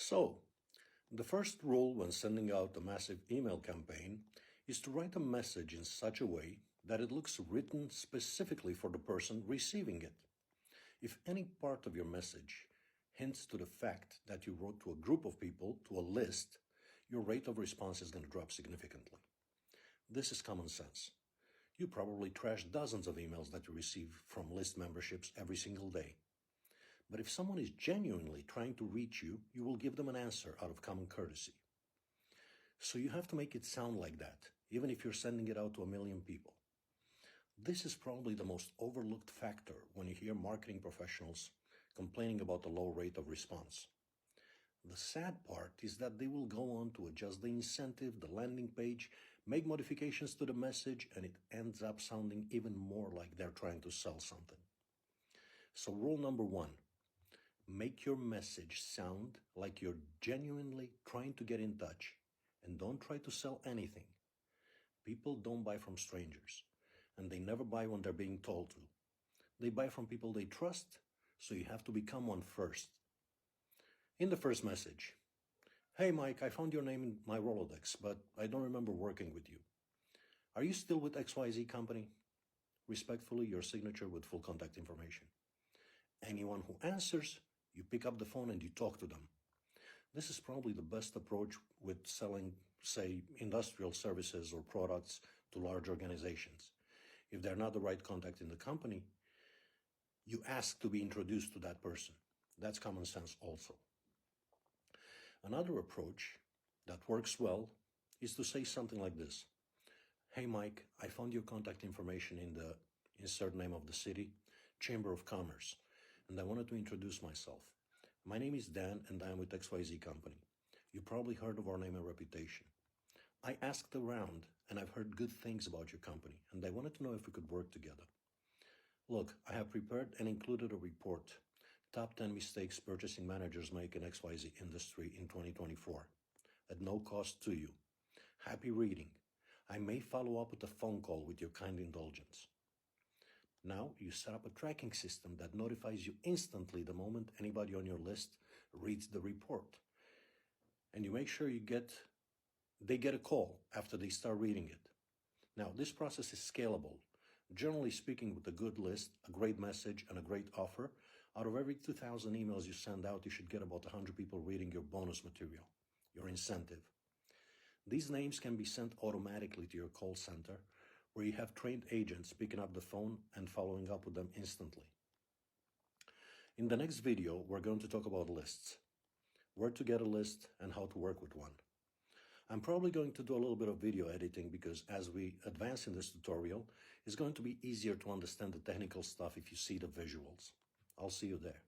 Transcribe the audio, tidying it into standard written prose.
So, the first rule when sending out a massive email campaign is to write a message in such a way that it looks written specifically for the person receiving it. If any part of your message hints to the fact that you wrote to a group of people, to a list, your rate of response is going to drop significantly. This is common sense. You probably trash dozens of emails that you receive from list memberships every single day. But if someone is genuinely trying to reach you, you will give them an answer out of common courtesy. So you have to make it sound like that, even if you're sending it out to 1 million people. This is probably the most overlooked factor when you hear marketing professionals complaining about the low rate of response. The sad part is that they will go on to adjust the incentive, the landing page, make modifications to the message, and it ends up sounding even more like they're trying to sell something. So rule number 1, make your message sound like you're genuinely trying to get in touch, and don't try to sell anything. People don't buy from strangers, and they never buy when they're being told to. They buy from people they trust, so you have to become one first. In the first message, "Hey Mike, I found your name in my Rolodex, but I don't remember working with you. Are you still with XYZ company?" Respectfully, your signature with full contact information. Anyone who answers, you pick up the phone and you talk to them. This is probably the best approach with selling, say, industrial services or products to large organizations. If they're not the right contact in the company, you ask to be introduced to that person. That's common sense also. Another approach that works well is to say something like this. "Hey Mike, I found your contact information in the insert name of the city, Chamber of Commerce, and I wanted to introduce myself. My name is Dan and I am with XYZ company. You probably heard of our name and reputation. I asked around and I've heard good things about your company and I wanted to know if we could work together. Look, I have prepared and included a report, Top 10 Mistakes Purchasing Managers Make in XYZ Industry in 2024, at no cost to you. Happy reading. I may follow up with a phone call with your kind indulgence." Now you set up a tracking system that notifies you instantly the moment anybody on your list reads the report. And you make sure they get a call after they start reading it. Now, this process is scalable. Generally speaking, with a good list, a great message, and a great offer, out of every 2,000 emails you send out, you should get about 100 people reading your bonus material, your incentive. These names can be sent automatically to your call center, where you have trained agents picking up the phone and following up with them instantly. In the next video, we're going to talk about lists, where to get a list, and how to work with one. I'm probably going to do a little bit of video editing because as we advance in this tutorial, it's going to be easier to understand the technical stuff if you see the visuals. I'll see you there.